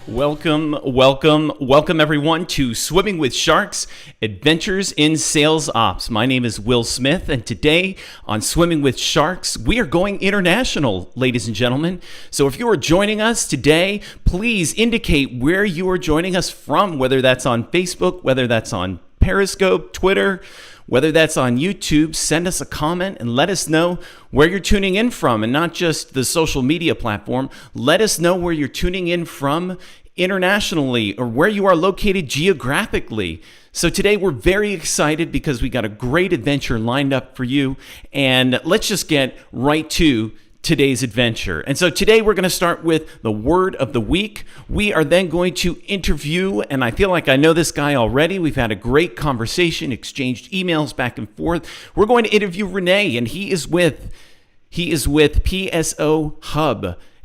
Welcome everyone to Swimming with Sharks, Adventures in Sales Ops. My name is Will Smith, and today on Swimming with Sharks, we are going international, ladies and gentlemen. So if you are joining us today, please indicate where you are joining us from, whether that's on Facebook, whether that's on Periscope, Twitter, whether that's on YouTube. Send us a comment and let us know where you're tuning in from, and not just the social media platform. Let us know where you're tuning in from internationally or where you are located geographically. So today we're very excited because we got a great adventure lined up for you, and let's just get right to today's adventure. And so today we're going to start with the word of the week. We are then going to interview, and I feel like I know this guy already. We've had a great conversation, exchanged emails back and forth. We're going to interview René, and he is with PSOhub.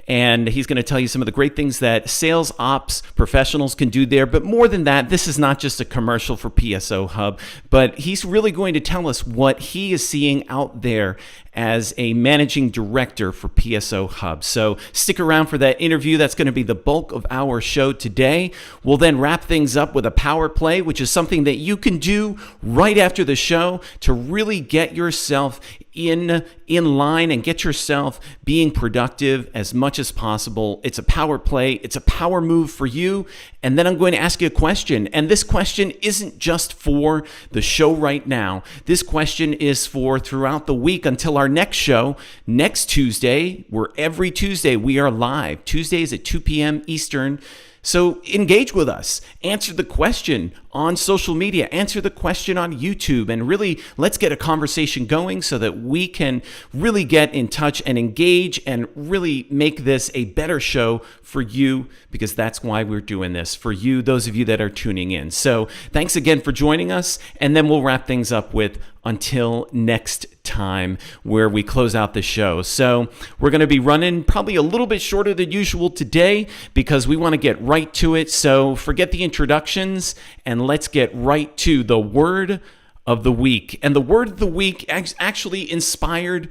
And he's going to tell you some of the great things that sales ops professionals can do there. But more than that, this is not just a commercial for PSOhub, but he's really going to tell us what he is seeing out there as a managing director for PSOhub. So stick around for that interview. That's going to be the bulk of our show today. We'll then wrap things up with a power play, which is something that you can do right after the show to really get yourself in line and get yourself being productive as much as possible. It's a power play. It's a power move for you. And then I'm going to ask you a question. And this question isn't just for the show right now. This question is for throughout the week until our next show, next Tuesday, where every Tuesday we are live. Tuesdays at 2 p.m. Eastern. So engage with us, answer the question on social media, answer the question on YouTube, and really let's get a conversation going so that we can really get in touch and engage and really make this a better show for you, because that's why we're doing this, for you, those of you that are tuning in. So thanks again for joining us, and then we'll wrap things up with until next time, where we close out the show. So we're going to be running probably a little bit shorter than usual today because we want to get right to it. So forget the introductions and let's get right to the word of the week. And the word of the week actually inspired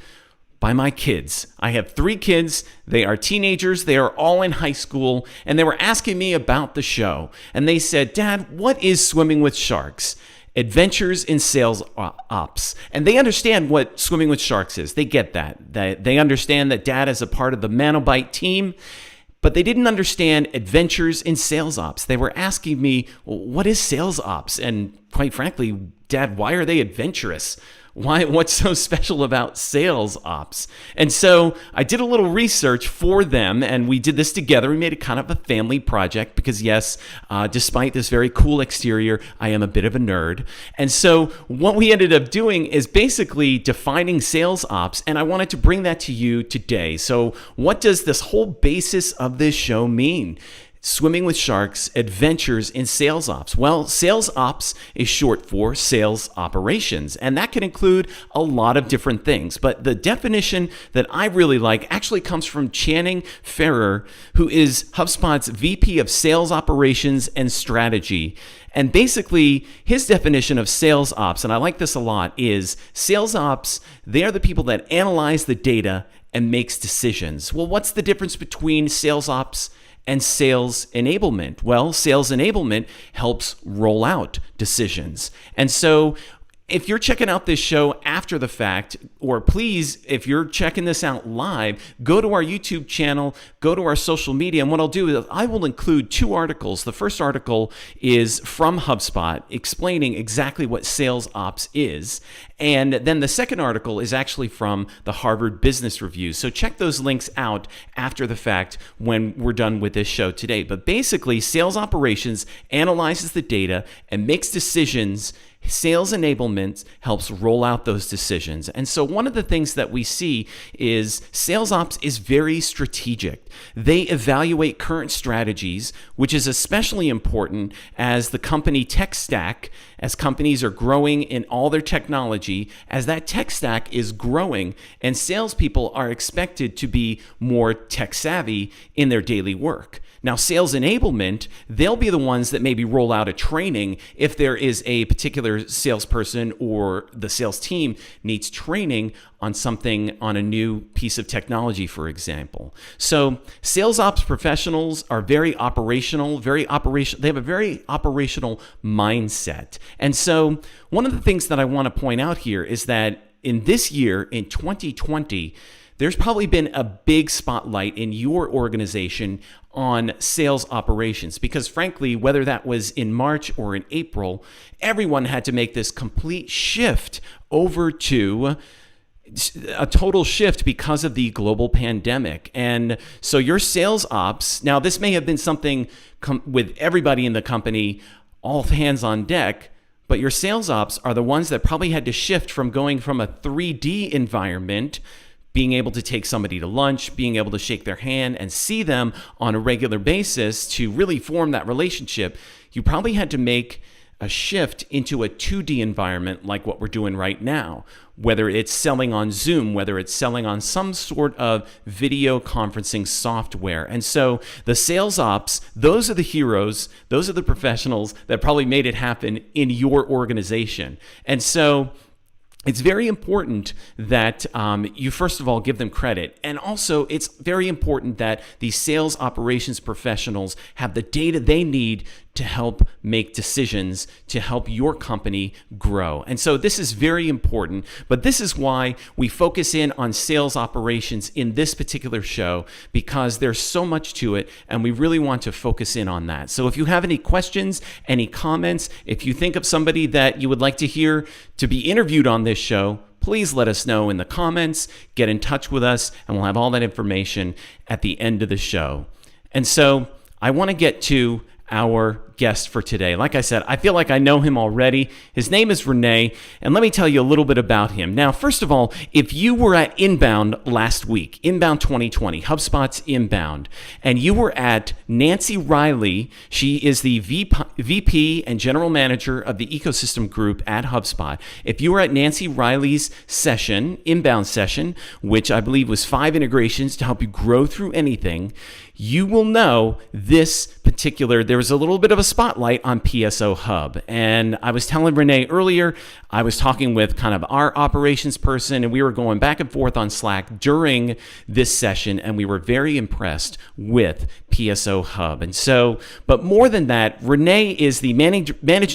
by my kids. I have 3 kids. They are teenagers. They are all in high school, and they were asking me about the show. And they said, "Dad, what is Swimming with Sharks? Adventures in Sales Ops." And they understand what Swimming with Sharks is. They get that. They understand that Dad is a part of the ManoByte team, but they didn't understand Adventures in Sales Ops. They were asking me, well, what is sales ops? And quite frankly, Dad, why are they adventurous? What's so special about sales ops? And so I did a little research for them, and we did this together. We made it kind of a family project because, yes, despite this very cool exterior, I am a bit of a nerd. And so what we ended up doing is basically defining sales ops, and I wanted to bring that to you today. So what does this whole basis of this show mean? Swimming with Sharks, Adventures in Sales Ops. Well, sales ops is short for sales operations, and that can include a lot of different things. But the definition that I really like actually comes from Channing Ferrer, who is HubSpot's VP of Sales Operations and Strategy. And basically, his definition of sales ops, and I like this a lot, is sales ops, they are the people that analyze the data and makes decisions. Well, what's the difference between sales ops and sales enablement? Well, sales enablement helps roll out decisions. And so if you're checking out this show after the fact, or please, if you're checking this out live, go to our YouTube channel, go to our social media, and what I'll do is I will include 2 articles. The first article is from HubSpot explaining exactly what sales ops is, and then the second article is actually from the Harvard Business Review. So check those links out after the fact when we're done with this show today. But basically, sales operations analyzes the data and makes decisions. Sales enablement helps roll out those decisions. And so one of the things that we see is sales ops is very strategic. They evaluate current strategies, which is especially important as the company tech stack, as companies are growing in all their technology, as that tech stack is growing, and salespeople are expected to be more tech savvy in their daily work. Now, sales enablement, they'll be the ones that maybe roll out a training if there is a particular salesperson or the sales team needs training on something, on a new piece of technology, for example. So sales ops professionals are very operational, they have a very operational mindset. And so one of the things that I want to point out here is that in this year, in 2020, there's probably been a big spotlight in your organization on sales operations because, frankly, whether that was in March or in April, everyone had to make this complete shift over to a total shift because of the global pandemic. And so your sales ops, now this may have been something with everybody in the company, all hands on deck, but your sales ops are the ones that probably had to shift from going from a 3D environment, being able to take somebody to lunch, being able to shake their hand and see them on a regular basis to really form that relationship. You probably had to make a shift into a 2D environment like what we're doing right now, whether it's selling on Zoom, whether it's selling on some sort of video conferencing software. And so the sales ops, those are the heroes, those are the professionals that probably made it happen in your organization. And so it's very important that you first of all give them credit. And also it's very important that these sales operations professionals have the data they need to help make decisions to help your company grow. And so this is very important, but this is why we focus in on sales operations in this particular show, because there's so much to it and we really want to focus in on that. So if you have any questions, any comments, if you think of somebody that you would like to hear to be interviewed on this show, please let us know in the comments, get in touch with us, and we'll have all that information at the end of the show. And so I want to get to our guest for today. Like I said, I feel like I know him already. His name is René, and let me tell you a little bit about him. Now, first of all, if you were at Inbound last week, Inbound 2020, HubSpot's Inbound, and you were at Nancy Riley, she is the VP and General Manager of the Ecosystem Group at HubSpot. If you were at Nancy Riley's session, Inbound session, which I believe was 5 integrations to help you grow through anything, you will know this particular, there was a little bit of a spotlight on PSOhub. And I was telling René earlier, I was talking with kind of our operations person, and we were going back and forth on Slack during this session, and we were very impressed with PSOhub. And so, but more than that, René is the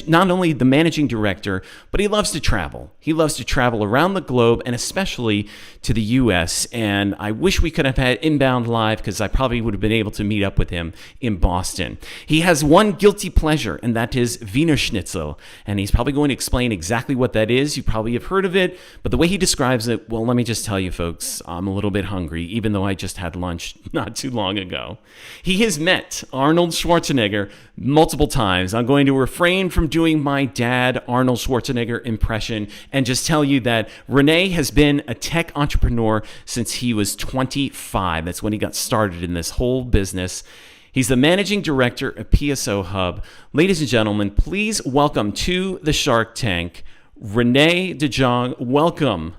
not only the managing director, but he loves to travel. He loves to travel around the globe, and especially to the US. And I wish we could have had Inbound live, because I probably would have been able to meet up with him in Boston. He has one guilty pleasure, and that is Wiener Schnitzel. And he's probably going to explain exactly what that is. You probably have heard of it, but the way he describes it, well, let me just tell you folks, I'm a little bit hungry, even though I just had lunch not too long ago. He has met Arnold Schwarzenegger multiple times. I'm going to refrain from doing my dad Arnold Schwarzenegger impression and just tell you that René has been a tech entrepreneur since he was 25. That's when he got started in this whole business. He's the managing director of PSOhub. Ladies and gentlemen, please welcome to the Shark Tank, René de Jong. Welcome.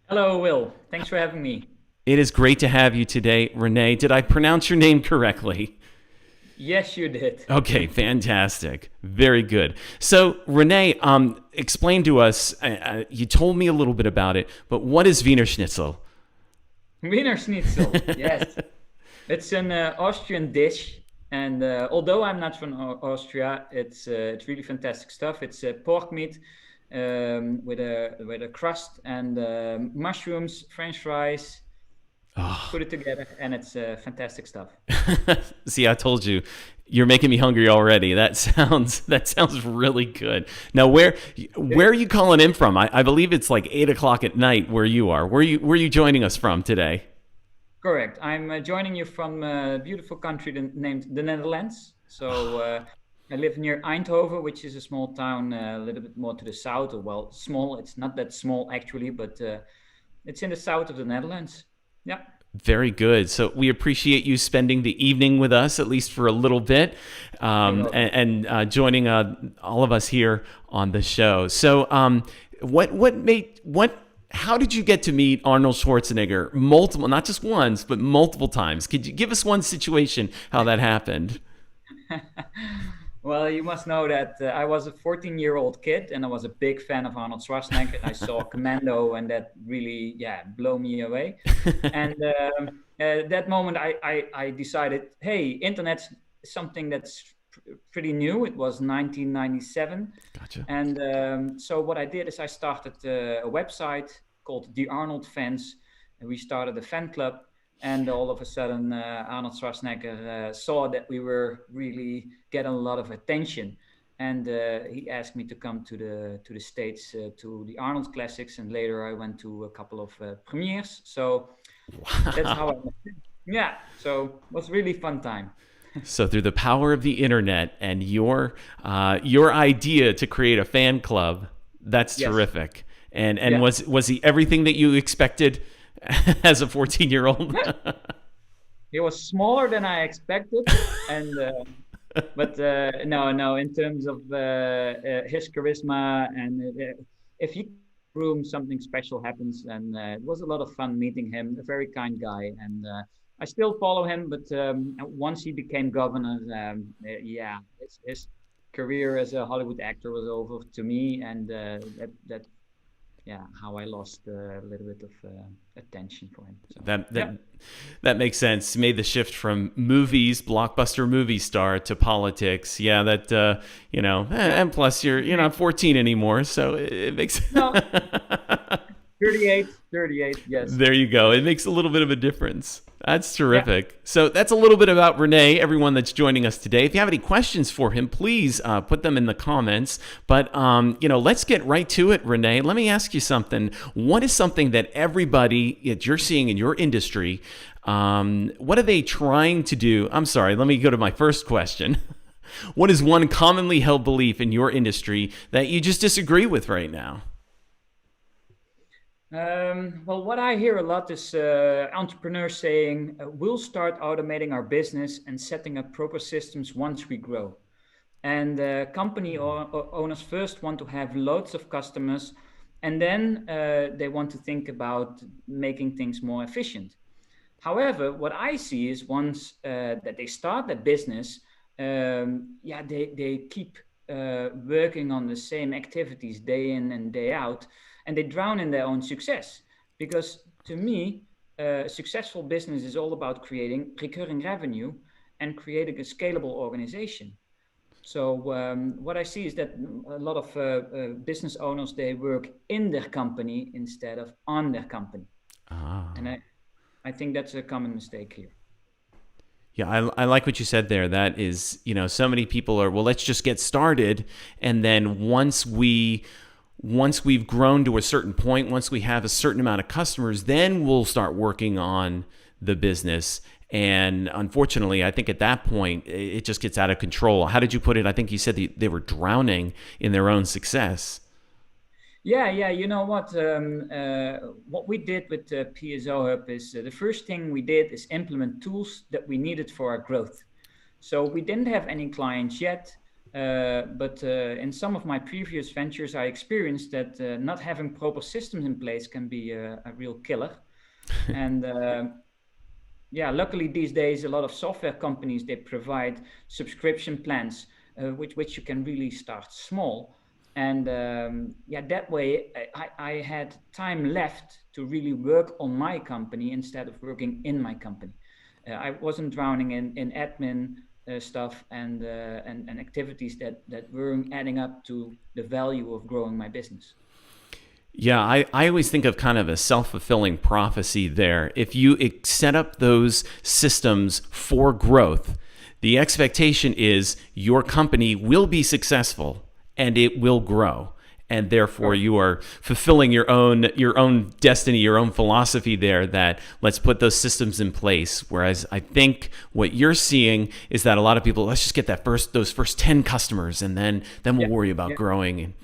Hello, Will. Thanks for having me. It is great to have you today, René. Did I pronounce your name correctly? Yes, you did. Okay, fantastic. Very good. So, René, explain to us, you told me a little bit about it, but what is Wiener Schnitzel? Wiener Schnitzel, yes. It's an Austrian dish, and although I'm not from Austria, it's really fantastic stuff. It's pork meat with a crust and mushrooms, French fries. Oh. Put it together, and it's fantastic stuff. See, I told you, you're making me hungry already. That sounds really good. Now, where are you calling in from? I believe it's like 8:00 at night where you are. Where are you joining us from today? Correct. I'm joining you from a beautiful country named the Netherlands. So I live near Eindhoven, which is a small town a little bit more to the south. Well, small. It's not that small actually, but it's in the south of the Netherlands. Yeah. Very good. So we appreciate you spending the evening with us, at least for a little bit, and joining all of us here on the show. So what How did you get to meet Arnold Schwarzenegger multiple, not just once, but multiple times? Could you give us one situation how that happened? Well, you must know that I was a 14-year-old kid and I was a big fan of Arnold Schwarzenegger. I saw Commando and that really, yeah, blew me away. And that moment, I decided, hey, internet's something that's pretty new. It was 1997. Gotcha. And so what I did is I started a website called The Arnold Fans. And we started a fan club. And all of a sudden, Arnold Schwarzenegger saw that we were really getting a lot of attention. And he asked me to come to the States to the Arnold Classics. And later I went to a couple of premieres. So that's how I met him. Yeah, so it was really fun time. So through the power of the internet and your idea to create a fan club, that's Yes. terrific. And Yeah. was he everything that you expected as a 14-year-old? He was smaller than I expected, and but no. In terms of his charisma, and if he room, something special happens, and it was a lot of fun meeting him. A very kind guy, and I still follow him. But once he became governor, yeah, his career as a Hollywood actor was over to me, and that yeah, how I lost a little bit of attention for him. So, That yeah. that that makes sense. Made the shift from movies, blockbuster movie star, to politics. Yeah, that and plus you're not 14 anymore, so it makes. No, 38, yes. There you go. It makes a little bit of a difference. That's Yeah. terrific. So that's a little bit about René, everyone that's joining us today. If you have any questions for him, please put them in the comments. But, let's get right to it, René. Let me ask you something. What is something that everybody that you're seeing in your industry, what are they trying to do? I'm sorry, let me go to my first question. What is one commonly held belief in your industry that you just disagree with right now? Well, what I hear a lot is entrepreneurs saying, we'll start automating our business and setting up proper systems once we grow. And company owners first want to have loads of customers, and then they want to think about making things more efficient. However, what I see is once that they start the business, yeah, they keep working on the same activities day in and day out, and they drown in their own success. Because to me, a successful business is all about creating recurring revenue and creating a scalable organization. So what I see is that a lot of business owners, they work in their company instead of on their company. Ah. And I think that's a common mistake here. Yeah, I like what you said there. That is, so many people are, well, let's just get started. And then once we've grown to a certain point, once we have a certain amount of customers, then we'll start working on the business. And unfortunately, I think at that point, it just gets out of control. How did you put it? I think you said they were drowning in their own success. Yeah. You know what we did with PSOhub is the first thing we did is implement tools that we needed for our growth. So we didn't have any clients yet, but in some of my previous ventures, I experienced that not having proper systems in place can be a real killer. And yeah, luckily these days, a lot of software companies, they provide subscription plans, which you can really start small. And yeah, that way I had time left to really work on my company instead of working in my company. I wasn't drowning in admin stuff and activities that weren't adding up to the value of growing my business. Yeah, I always think of kind of a self-fulfilling prophecy there. If you set up those systems for growth, the expectation is your company will be successful and it will grow. And therefore you are fulfilling your own destiny, your own philosophy there, that let's put those systems in place. Whereas I think what you're seeing is that a lot of people, let's just get those first 10 customers and then we'll worry about growing.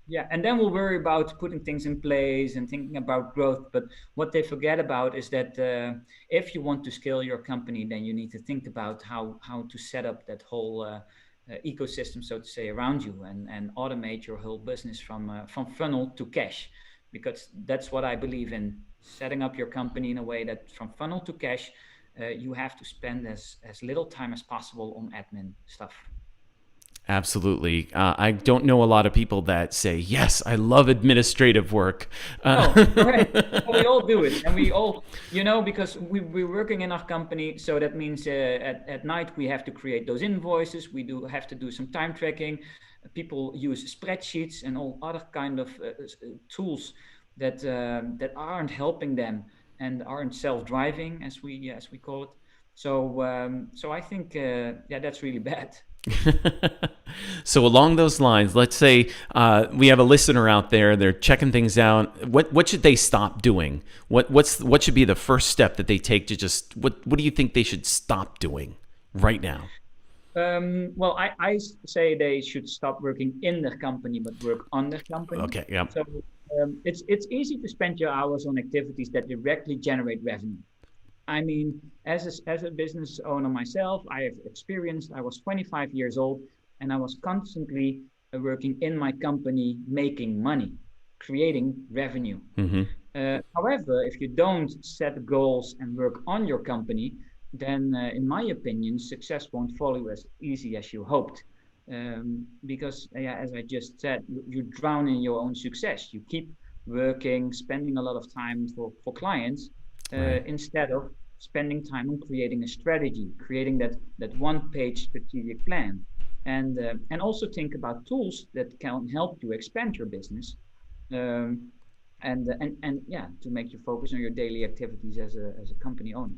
Yeah, and then we'll worry about putting things in place and thinking about growth. But what they forget about is that if you want to scale your company, then you need to think about how to set up that whole ecosystem, so to say, around you, and automate your whole business from funnel to cash. because that's what I believe in. Setting up your company in a way that from funnel to cash, you have to spend as little time as possible on admin stuff. Absolutely. I don't know a lot of people that say, yes, I love administrative work. Oh, right. Well, we all do it. And we all, because we're working in our company. So that means at night we have to create those invoices. We do have to do some time tracking. People use spreadsheets and all other kind of tools that aren't helping them and aren't self-driving, as we call it. So I think, that's really bad. So along those lines, let's say we have a listener out there. They're checking things out. What should they stop doing? What should be the first step that they take to just what do you think they should stop doing right now? Well, I say they should stop working in their company, but work on their company. Okay. Yeah. So it's easy to spend your hours on activities that directly generate revenue. I mean, as a business owner myself, I have experienced. I was 25 years old, and I was constantly working in my company, making money, creating revenue. Mm-hmm. However, if you don't set goals and work on your company, then, in my opinion, success won't follow you as easy as you hoped. Because, yeah, as I just said, you drown in your own success. You keep working, spending a lot of time for clients, Right. instead of spending time on creating a strategy, creating that one-page strategic plan, and also think about tools that can help you expand your business, um, and yeah, to make you focus on your daily activities as a company owner.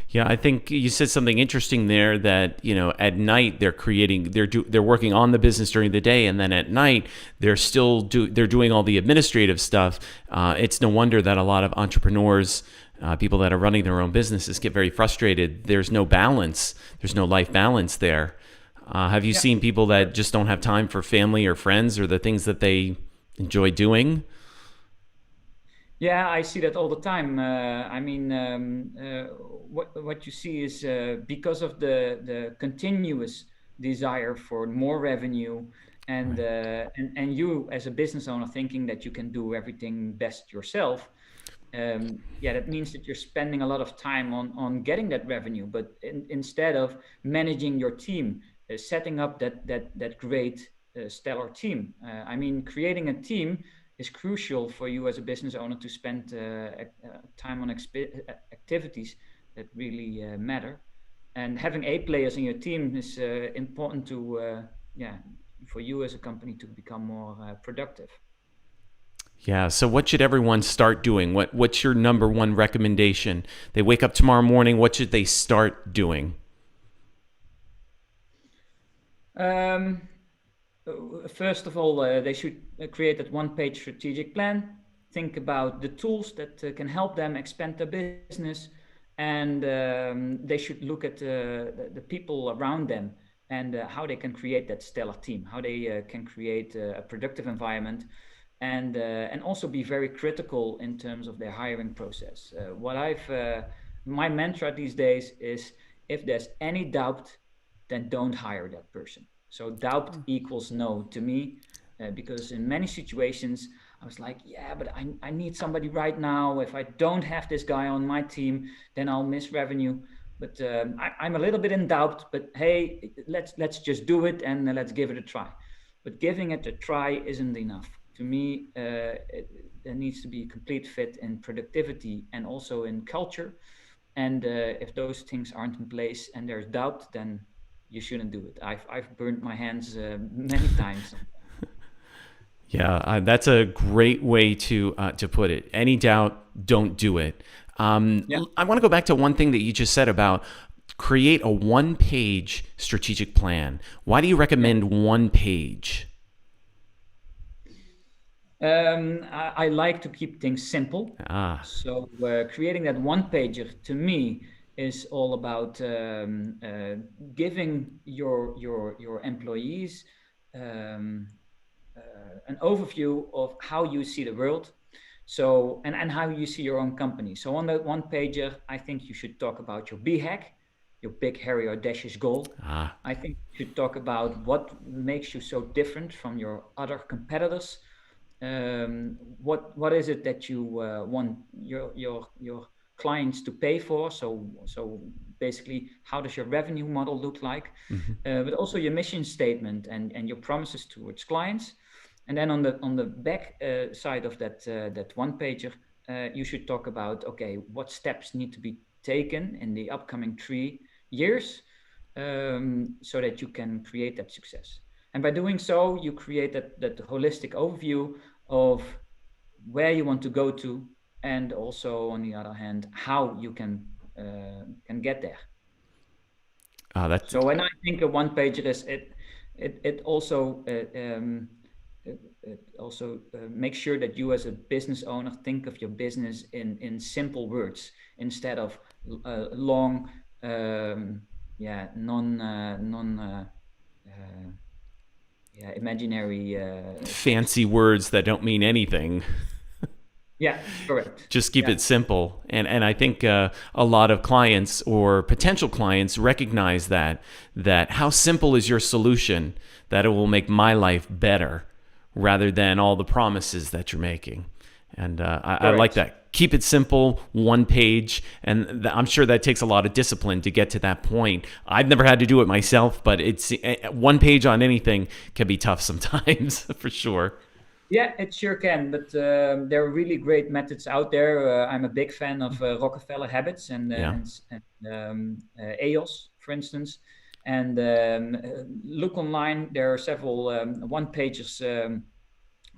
Yeah, I think you said something interesting there that, at night they're working on the business during the day, and then at night they're doing all the administrative stuff. It's no wonder that a lot of entrepreneurs, people that are running their own businesses, get very frustrated. There's no balance. There's no life balance there. Have you Yeah. seen people that just don't have time for family or friends or the things that they enjoy doing? Yeah, I see that all the time. I mean, what you see is, because of the continuous desire for more revenue, and Right. you as a business owner thinking that you can do everything best yourself. Yeah, that means that you're spending a lot of time on getting that revenue, but instead of managing your team, setting up that great, stellar team. I mean, creating a team is crucial for you as a business owner to spend time on activities that really matter. And having A players in your team is important to, yeah, for you as a company to become more productive. Yeah. So what should everyone start doing? What's your number one recommendation? They wake up tomorrow morning. What should they start doing? Um, First of all, they should create that one-page strategic plan. Think about the tools that can help them expand their business, and they should look at the people around them, and how they can create that stellar team, how they can create a productive environment, and also be very critical in terms of their hiring process. My mantra these days is, if there's any doubt, then don't hire that person. So doubt equals no to me, because in many situations I was like, yeah, but I need somebody right now. If I don't have this guy on my team, then I'll miss revenue. But I'm a little bit in doubt. But hey, let's just do it, and let's give it a try. But giving it a try isn't enough. To me, there needs to be a complete fit in productivity and also in culture. And if those things aren't in place and there's doubt, then you shouldn't do it. I've burned my hands many times. Yeah, that's a great way to put it. Any doubt, don't do it. Yeah. I want to go back to one thing that you just said about create a one-page strategic plan. Why do you recommend one page? I like to keep things simple. Ah, So creating that one pager to me is all about giving your employees um, an overview of how you see the world. So, and how you see your own company. So on that one pager, I think you should talk about your BHAG, your big, hairy, audacious goal. ah, I think you should talk about what makes you so different from your other competitors. what is it that you want your clients to pay for? So basically, how does your revenue model look like? But also your mission statement and your promises towards clients. And then on the back side of that one pager, you should talk about, okay, what steps need to be taken in the upcoming 3 years, so that you can create that success. And by doing so, you create that holistic overview of where you want to go to, and also, on the other hand, how you can get there. That's So when I think a one pager is it also makes sure that you as a business owner think of your business in simple words instead of long, non imaginary things. fancy words that don't mean anything. Yeah, correct. Just keep Yeah, it simple. And I think a lot of clients or potential clients recognize that how simple is your solution, that it will make my life better rather than all the promises that you're making. And I like correct. that. Keep it simple, one page. And I'm sure that takes a lot of discipline to get to that point. I've never had to do it myself, but it's one page on anything can be tough sometimes, for sure. Yeah, it sure can, but there are really great methods out there. I'm a big fan of Rockefeller Habits Yeah. EOS, for instance. And look online. There are several one pages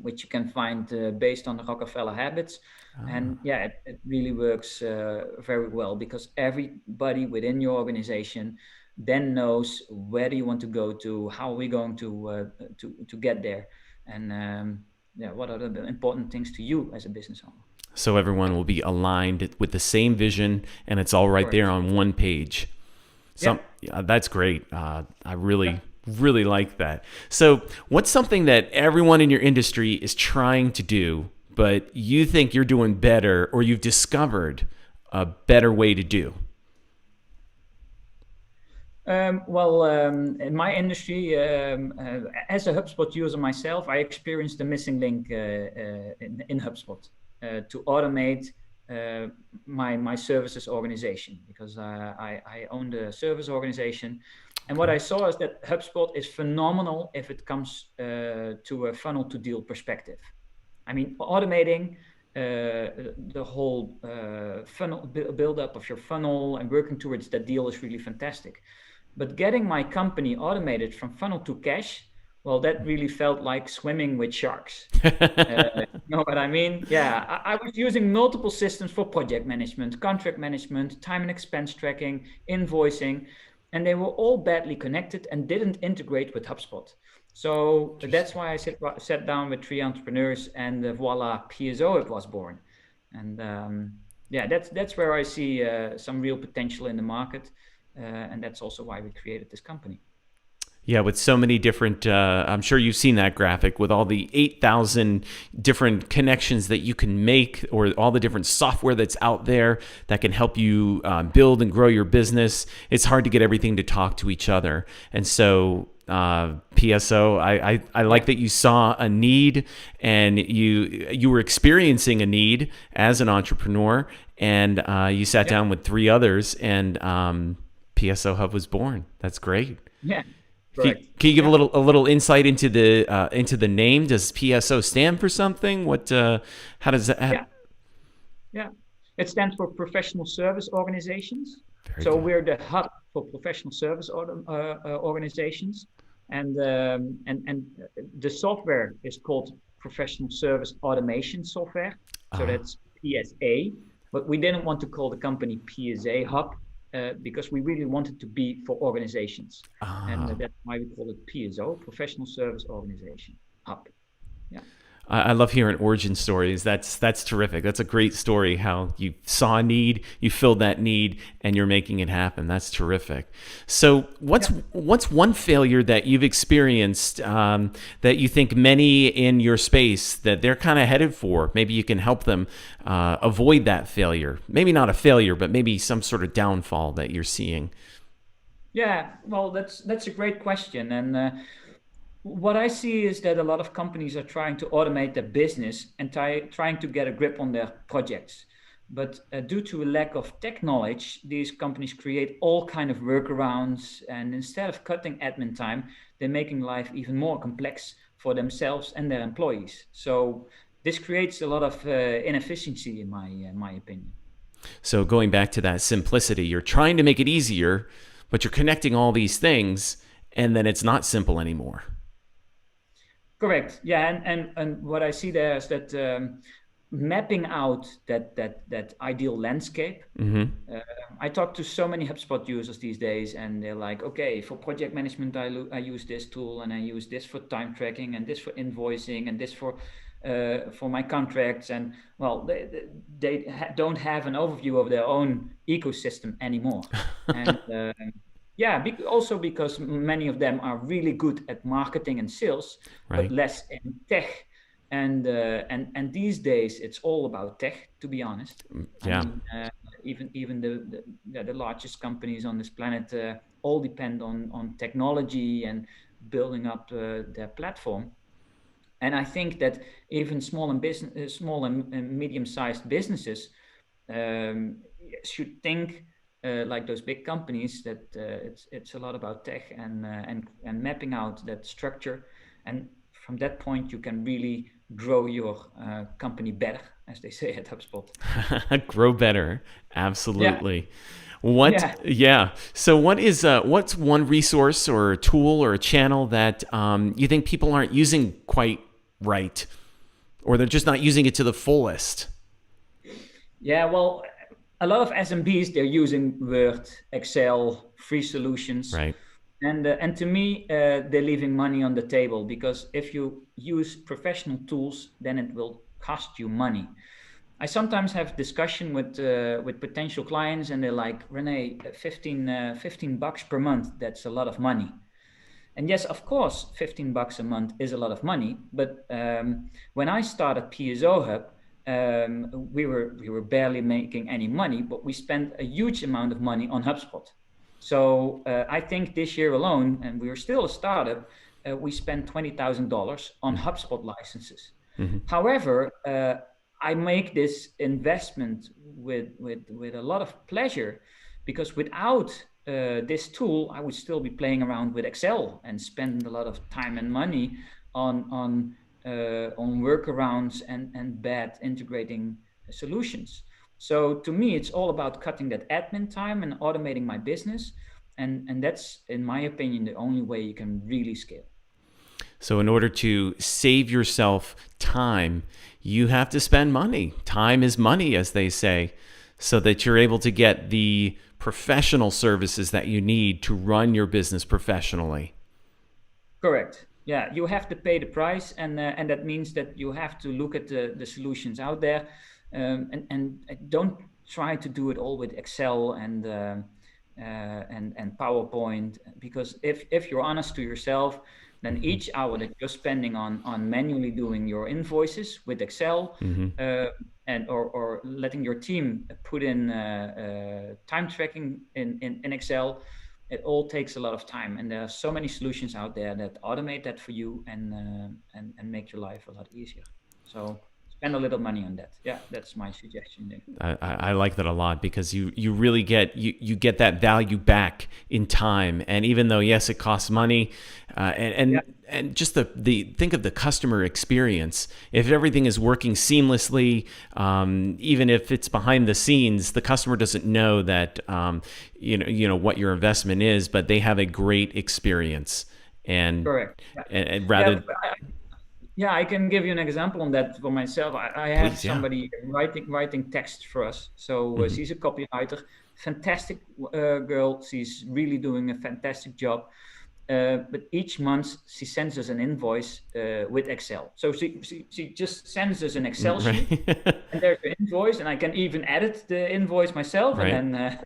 which you can find based on the Rockefeller Habits. And yeah, it really works very well, because everybody within your organization then knows where do you want to go to, how are we going to get there, and yeah, what are the important things to you as a business owner? So everyone will be aligned with the same vision, and it's all right there Correct. on one page. Yeah. Some Yeah, that's great. I Yeah. really like that. So, what's something that everyone in your industry is trying to do, but you think you're doing better, or you've discovered a better way to do? In my industry, as a HubSpot user myself, I experienced the missing link in HubSpot to automate my services organization, because I owned a service organization. And what Okay. I saw is that HubSpot is phenomenal if it comes to a funnel to deal perspective. I mean, automating the whole funnel build up of your funnel and working towards that deal is really fantastic. But getting my company automated from funnel to cash, well, that really felt like swimming with sharks. You know what I mean? Yeah, I was using multiple systems for project management, contract management, time and expense tracking, invoicing, and they were all badly connected and didn't integrate with HubSpot. So that's why I sat down with three entrepreneurs, and voila, PSOhub was born. And yeah, that's where I see some real potential in the market, and that's also why we created this company. Yeah, with so many different, I'm sure you've seen that graphic with all the 8,000 different connections that you can make, or all the different software that's out there that can help you build and grow your business. It's hard to get everything to talk to each other. And so, PSO, I like Yeah, that you saw a need, and you were experiencing a need as an entrepreneur, and you sat yeah, down with three others, and PSO Hub was born. That's great. yeah, Can you, correct. can you give Yeah, a little insight into the name? Does PSO stand for something? What how does that? yeah, yeah. It stands for Professional Service Organizations. Very So good. we're the hub for professional service organizations, and the software is called Professional Service Automation Software. So Uh, that's PSA. But we didn't want to call the company PSA Hub, because we really wanted to be for organizations, and uh, that's why we call it PSO, Professional Service Organization Hub. Yeah. I love hearing origin stories. That's terrific. That's a great story. How you saw a need, you filled that need, and you're making it happen. That's terrific. So, Yeah. what's one failure that you've experienced, that you think many in your space that they're kind of headed for? Maybe you can help them avoid that failure. Maybe not a failure, but maybe some sort of downfall that you're seeing. Yeah, well, that's a great question, and What I see is that a lot of companies are trying to automate their business and trying to get a grip on their projects. But due to a lack of tech knowledge, these companies create all kind of workarounds, and instead of cutting admin time, they're making life even more complex for themselves and their employees. So this creates a lot of inefficiency, in my opinion. So going back to that simplicity, you're trying to make it easier, but you're connecting all these things, and then it's not simple anymore. Correct. Yeah, and what I see there is that mapping out that ideal landscape. Uh, I talk to so many HubSpot users these days, and they're like, okay, for project management, I use this tool, and I use this for time tracking, and this for invoicing, and this for my contracts. And well, they don't have an overview of their own ecosystem anymore. And yeah, also because many of them are really good at marketing and sales, but Right? less in tech. And these days it's all about tech, to be honest. I Yeah. mean, even the largest companies on this planet all depend on technology and building up their platform. And I think that even small and medium-sized businesses should think like those big companies, that it's a lot about tech and mapping out that structure. And from that point, you can really grow your company better, as they say at HubSpot. Grow better. Yeah, Absolutely. What? yeah. Yeah. So, what's one resource or a tool or a channel that you think people aren't using quite right, or they're just not using it to the fullest? Yeah, well, a lot of SMBs, they're using Word, Excel, free solutions. Right. And to me, they're leaving money on the table, because if you use professional tools, then it will cost you money. I sometimes have discussion with potential clients, and they're like, Rene, 15 bucks per month, that's a lot of money. And yes, of course, 15 bucks a month is a lot of money. But when I started PSOhub, we were barely making any money, but we spent a huge amount of money on HubSpot. So I think this year alone, and we are still a startup, we spent $20,000 on HubSpot licenses. Mm-hmm. However, I make this investment with a lot of pleasure, because without this tool, I would still be playing around with Excel and spend a lot of time and money on workarounds and bad integrating solutions. So to me, it's all about cutting that admin time and automating my business, and that's, in my opinion, the only way you can really scale. So, in order to save yourself time, you have to spend money. Time is money, as they say, so that you're able to get the professional services that you need to run your business professionally. Correct. Yeah, you have to pay the price, and that means that you have to look at the solutions out there, and don't try to do it all with Excel and PowerPoint, because if you're honest to yourself, then Mm-hmm. each hour that you're spending on manually doing your invoices with Excel, Mm-hmm. or letting your team put in time tracking in Excel, it all takes a lot of time, and there are so many solutions out there that automate that for you, and make your life a lot easier. So spend a little money on that. Yeah, that's my suggestion there. I like that a lot because you really you get that value back in time. And even though, yes, it costs money, Yeah, and just the think of the customer experience. If everything is working seamlessly, even if it's behind the scenes, the customer doesn't know that you know what your investment is, but they have a great experience. And correct. Yeah, and yeah. rather, Yeah, I can give you an example on that for myself. I have please, yeah. somebody writing text for us. So Hmm. she's a copywriter, fantastic girl. She's really doing a fantastic job. But each month she sends us an invoice with Excel. So she just sends us an Excel sheet, Right. and there's the invoice, and I can even edit the invoice myself, and Right. then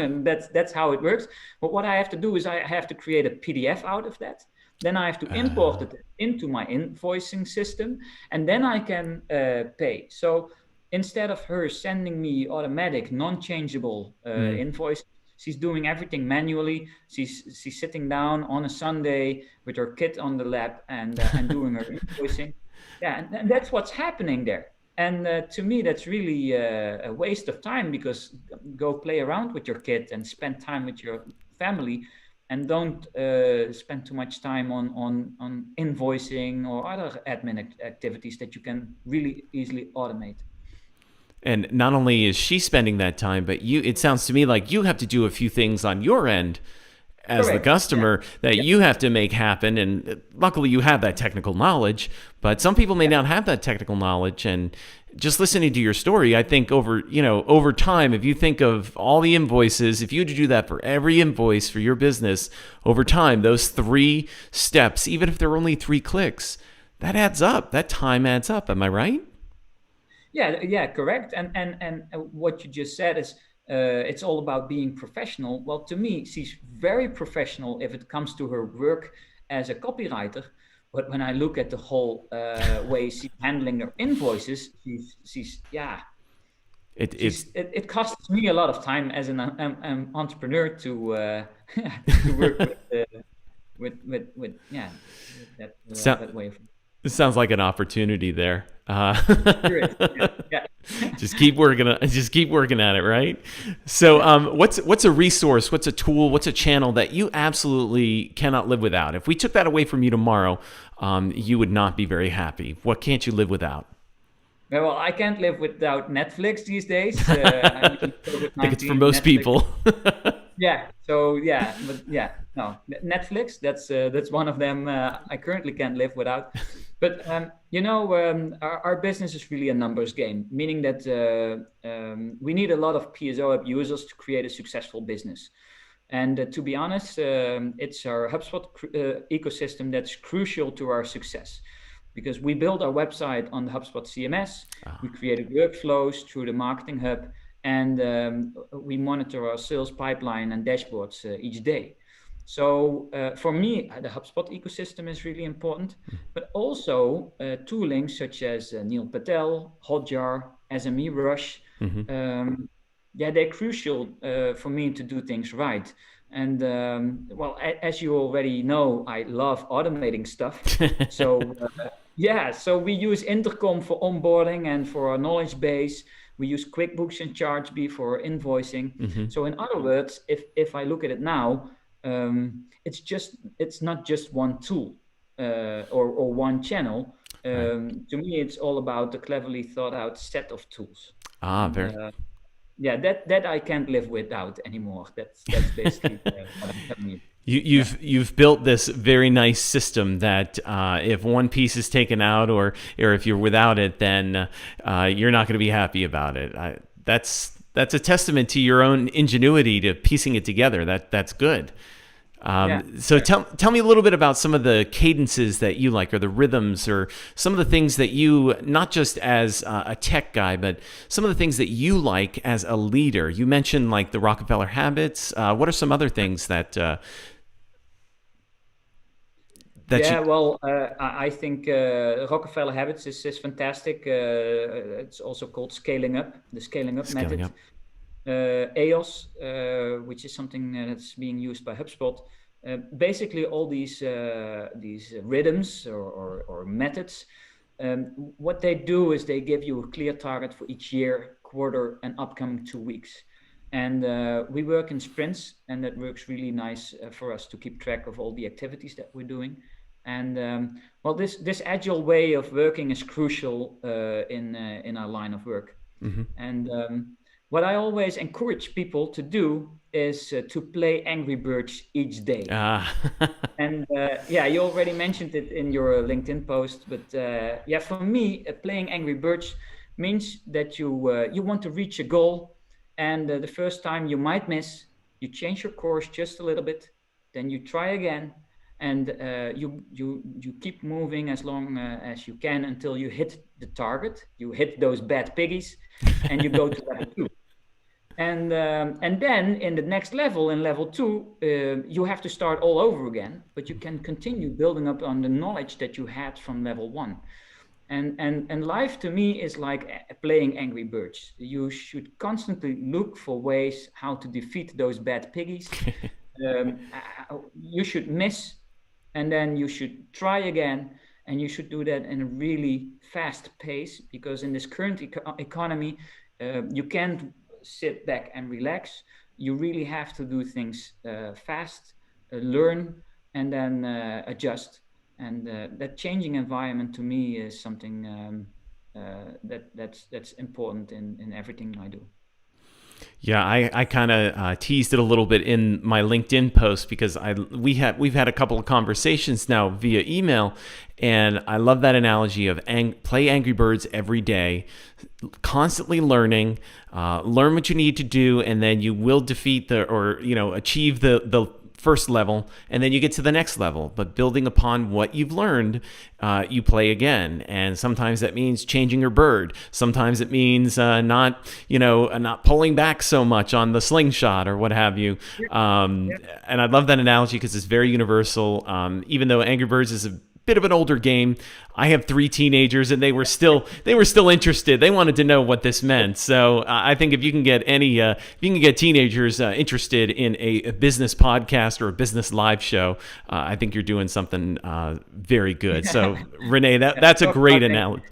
and that's how it works. But what I have to do is I have to create a PDF out of that. Then I have to import Uh, it into my invoicing system, and then I can pay. So instead of her sending me automatic, non-changeable mm, invoice, She's doing everything manually. She's sitting down on a Sunday with her kid on the lap and doing her invoicing. Yeah, and that's what's happening there. And to me, that's really a waste of time, because go play around with your kid and spend time with your family, and don't spend too much time on invoicing or other admin activities that you can really easily automate. And not only is she spending that time, but it sounds to me like you have to do a few things on your end as the Correct. customer that you have to make happen. And luckily you have that technical knowledge, but some people may not have that technical knowledge. And just listening to your story, I think over time, if you think of all the invoices, if you had to do that for every invoice for your business over time, those 3 steps, even if there are only 3 clicks, that adds up. That time adds up. Am I right? Yeah, correct. And what you just said is it's all about being professional. Well, to me, she's very professional if it comes to her work as a copywriter. But when I look at the whole way she's handling her invoices, it costs me a lot of time as an entrepreneur to to work with that way of. This sounds like an opportunity there. Yeah. Just keep working at it, right? So, what's a resource? What's a tool? What's a channel that you absolutely cannot live without? If we took that away from you tomorrow, you would not be very happy. What can't you live without? Well, I can't live without Netflix these days. I think it's for most people. Yeah. So no, Netflix. That's one of them. I currently can't live without. But our business is really a numbers game, meaning that we need a lot of PSOhub users to create a successful business. And to be honest, it's our HubSpot ecosystem that's crucial to our success, because we built our website on the HubSpot CMS. We created workflows through the Marketing Hub, and we monitor our sales pipeline and dashboards each day. So for me, the HubSpot ecosystem is really important, but also tooling such as Neil Patel, Hotjar, SME Rush. They're crucial for me to do things right. And as you already know, I love automating stuff. So we use Intercom for onboarding and for our knowledge base. We use QuickBooks and ChargeBee for invoicing. So in other words, if I look at it now, it's not just one tool or one channel. To me, it's all about the cleverly thought out set of tools. That I can't live without anymore. That's basically what I'm telling you. You've built this very nice system that if one piece is taken out or if you're without it, then you're not going to be happy about it. That's a testament to your own ingenuity to piecing it together. That's good. So tell me a little bit about some of the cadences that you like, or the rhythms, or some of the things that you, not just as a tech guy, but some of the things that you like as a leader. You mentioned like the Rockefeller habits. What are some other things that I think Rockefeller habits is fantastic. It's also called scaling up, the scaling up method. EOS, which is something that's being used by HubSpot. Basically, all these rhythms or methods, what they do is they give you a clear target for each year, quarter, and upcoming 2 weeks. And we work in sprints, and that works really nice for us to keep track of all the activities that we're doing. And this agile way of working is crucial in our line of work. And what I always encourage people to do is to play Angry Birds each day. And you already mentioned it in your LinkedIn post, but for me, playing Angry Birds means that you want to reach a goal, and the first time you might miss, you change your course just a little bit, then you try again, and you keep moving as long as you can until you hit the target, you hit those bad piggies, and you go to level 2. And then in the next level, in level 2, you have to start all over again, but you can continue building up on the knowledge that you had from level 1. And life to me is like playing Angry Birds. You should constantly look for ways how to defeat those bad piggies. You should miss, and then you should try again, and you should do that in a really fast pace, because in this current economy, you can't sit back and relax. You really have to do things fast, learn, and then adjust. And that changing environment to me is something that's important in everything I do. Yeah, I kind of teased it a little bit in my LinkedIn post because we've had a couple of conversations now via email, and I love that analogy of play Angry Birds every day, constantly learning, learn what you need to do, and then you will defeat achieve the first level, and then you get to the next level. But building upon what you've learned, you play again. And sometimes that means changing your bird. Sometimes it means not pulling back so much on the slingshot or what have you. And I love that analogy because it's very universal. Even though Angry Birds is a bit of an older game, I have 3 teenagers, and they were still interested. They wanted to know what this meant. So I think if you can get teenagers interested in a business podcast or a business live show, I think you're doing something very good. So René, that's a great analogy.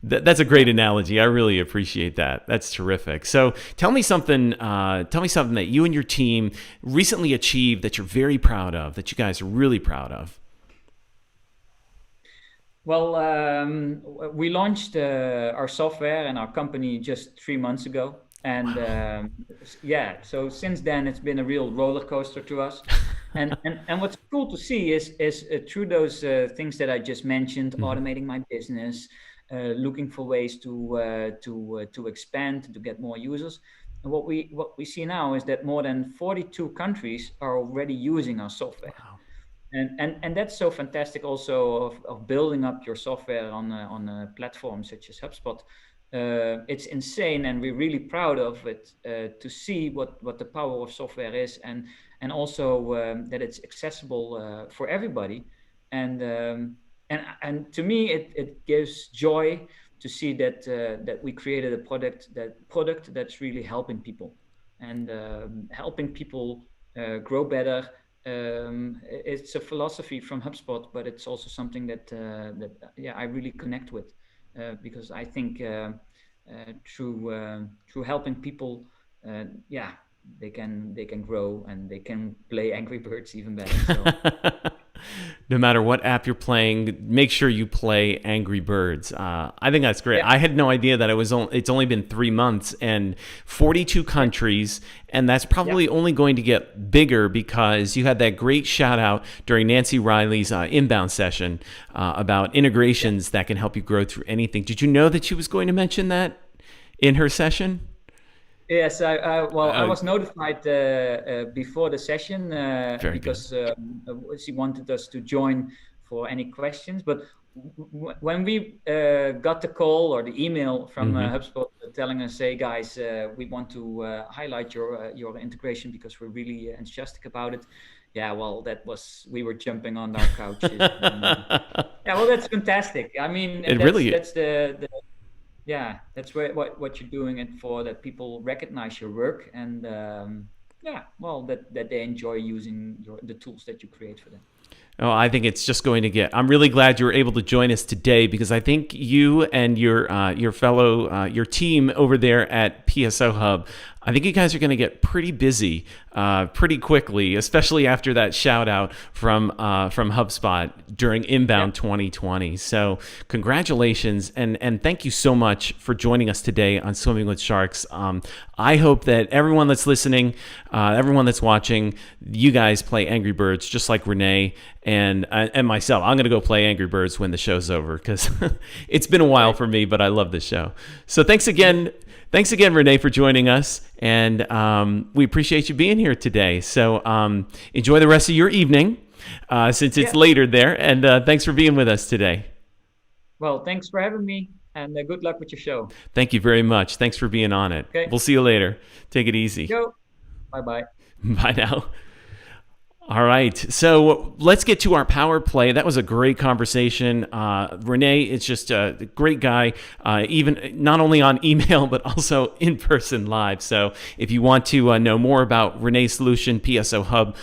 That's a great analogy. I really appreciate that. That's terrific. So tell me something that you and your team recently achieved that you're very proud of, that you guys are really proud of. Well, we launched our software and our company just 3 months ago. And so since then, it's been a real roller coaster to us. And what's cool to see is through those things that I just mentioned, automating my business, looking for ways to expand, to get more users. And what we see now is that more than 42 countries are already using our software. Wow. And that's so fantastic also of building up your software on a platform such as HubSpot. It's insane, and we're really proud of it to see what the power of software is, and also that it's accessible for everybody. And to me, it gives joy to see that we created a product that's really helping people, and helping people grow better. It's a philosophy from HubSpot, but it's also something that I really connect with, because I think through helping people, they can grow, and they can play Angry Birds even better. So. No matter what app you're playing, make sure you play Angry Birds. I think that's great. Yeah. I had no idea that it's only been 3 months and 42 countries, and that's probably only going to get bigger because you had that great shout out during Nancy Riley's inbound session about integrations that can help you grow through anything. Did you know that she was going to mention that in her session? Yes, I was notified before the session because she wanted us to join for any questions. But when we got the call or the email from HubSpot telling us, "Hey guys, we want to highlight your integration because we're really enthusiastic about it," we were jumping on our couches. That's fantastic. I mean, that's that's what you're doing it for, that people recognize your work, and that they enjoy using the tools that you create for them. Oh, I think it's just going to get. I'm really glad you were able to join us today, because I think you and your fellow your team over there at PSOhub, I think you guys are going to get pretty busy pretty quickly, especially after that shout out from HubSpot during Inbound 2020. So congratulations, and thank you so much for joining us today on Swimming with Sharks. I hope that everyone that's listening, everyone that's watching, you guys play Angry Birds just like René and myself. I'm going to go play Angry Birds when the show's over, because it's been a while for me, but I love this show. So thanks again, René, for joining us, and we appreciate you being here today. So enjoy the rest of your evening, since it's later there, and thanks for being with us today. Well, thanks for having me, and good luck with your show. Thank you very much. Thanks for being on it. Okay. We'll see you later. Take it easy. Yo. Bye-bye. Bye now. All right, so let's get to our power play. That was a great conversation. René is just a great guy, even not only on email, but also in person live. So if you want to know more about René's solution, PSOhub,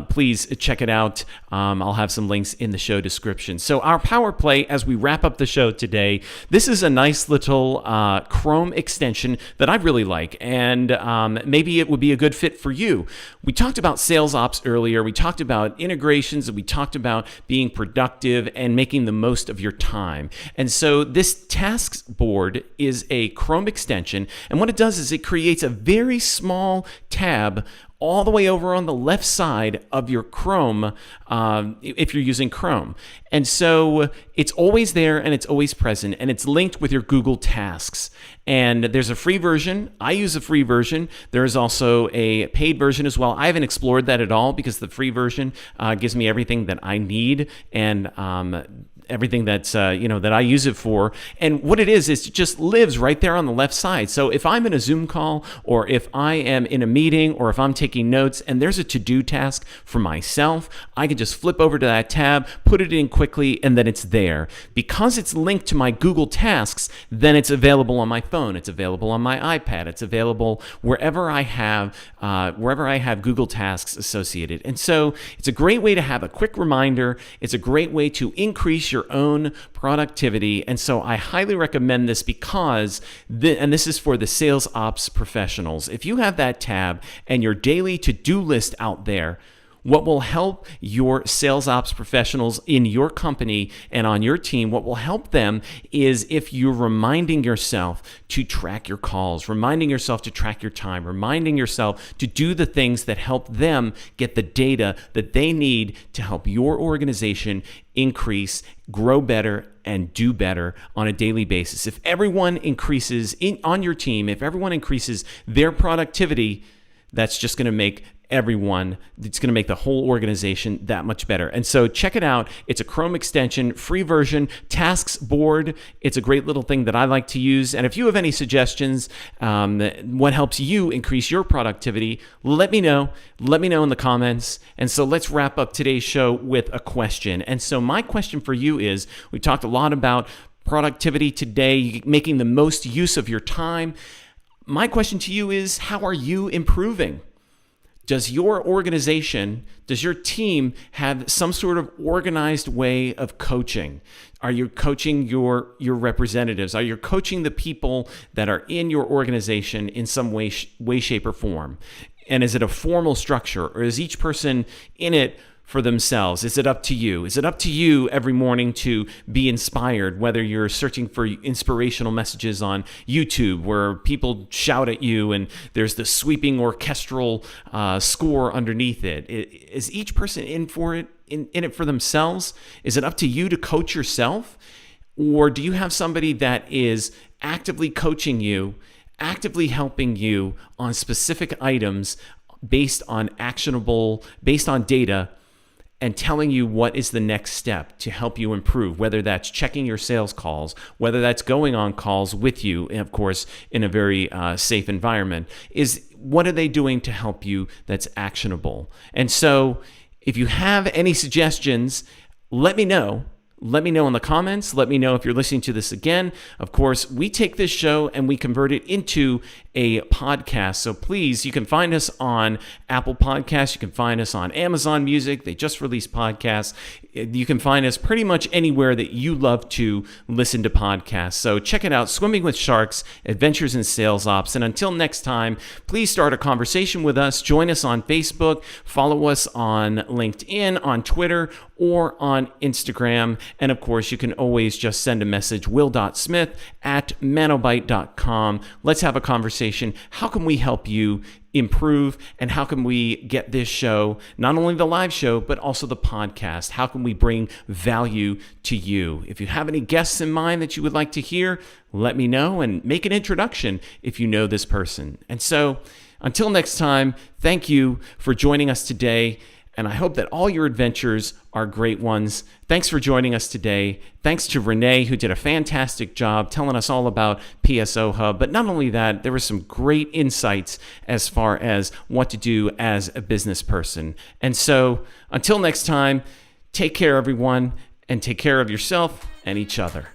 please check it out. I'll have some links in the show description. So our power play, as we wrap up the show today, this is a nice little Chrome extension that I really like, and maybe it would be a good fit for you. We talked about sales ops earlier. We talked about integrations, and we talked about being productive and making the most of your time. And so this TasksBoard is a Chrome extension, and what it does is it creates a very small tab all the way over on the left side of your Chrome, if you're using Chrome. And so it's always there and it's always present, and it's linked with your Google Tasks. And there's a free version. I use a free version. There is also a paid version as well. I haven't explored that at all because the free version gives me everything that I need, and everything that's that I use it for. And what it is it just lives right there on the left side. So if I'm in a Zoom call, or if I am in a meeting, or if I'm taking notes and there's a to-do task for myself, I can just flip over to that tab, put it in quickly, and then it's there. Because it's linked to my Google Tasks, then it's available on my phone, it's available on my iPad, it's available wherever I have Google Tasks associated. And so it's a great way to have a quick reminder. It's a great way to increase your own productivity. And so I highly recommend this because, and this is for the sales ops professionals, if you have that tab and your daily to-do list out there, what will help your sales ops professionals in your company and on your team, what will help them is if you're reminding yourself to track your calls, reminding yourself to track your time, reminding yourself to do the things that help them get the data that they need to help your organization increase, grow better, and do better on a daily basis. If everyone increases on your team, if everyone increases their productivity, that's just going to make it's going to make the whole organization that much better. And so check it out. It's a Chrome extension, free version, TasksBoard. It's a great little thing that I like to use. And if you have any suggestions, what helps you increase your productivity, let me know. Let me know in the comments. And so let's wrap up today's show with a question. And so my question for you is, we talked a lot about productivity today, making the most use of your time. My question to you is, how are you improving? Does your organization, does your team have some sort of organized way of coaching? Are you coaching your representatives? Are you coaching the people that are in your organization in some way, shape, or form? And is it a formal structure, or is each person in it for themselves? Is it up to you? Is it up to you every morning to be inspired, whether you're searching for inspirational messages on YouTube where people shout at you and there's the sweeping orchestral score underneath it? Is each person in it for themselves? Is it up to you to coach yourself? Or do you have somebody that is actively coaching you, actively helping you on specific items based on data, and telling you what is the next step to help you improve, whether that's checking your sales calls, whether that's going on calls with you, and of course, in a very safe environment, is what are they doing to help you that's actionable? And so if you have any suggestions, let me know. Let me know in the comments. Let me know if you're listening to this again. Of course, we take this show and we convert it into a podcast. So please, you can find us on Apple Podcasts. You can find us on Amazon Music. They just released podcasts. You can find us pretty much anywhere that you love to listen to podcasts. So check it out, Swimming with Sharks, Adventures in Sales Ops. And until next time, please start a conversation with us. Join us on Facebook. Follow us on LinkedIn, on Twitter, or on Instagram. And of course, you can always just send a message, will.smith@manobyte.com. Let's have a conversation. How can we help you improve, and how can we get this show, not only the live show, but also the podcast? How can we bring value to you? If you have any guests in mind that you would like to hear, let me know and make an introduction if you know this person. And so until next time, thank you for joining us today. And I hope that all your adventures are great ones. Thanks for joining us today. Thanks to René, who did a fantastic job telling us all about PSOhub. But not only that, there were some great insights as far as what to do as a business person. And so until next time, take care, everyone, and take care of yourself and each other.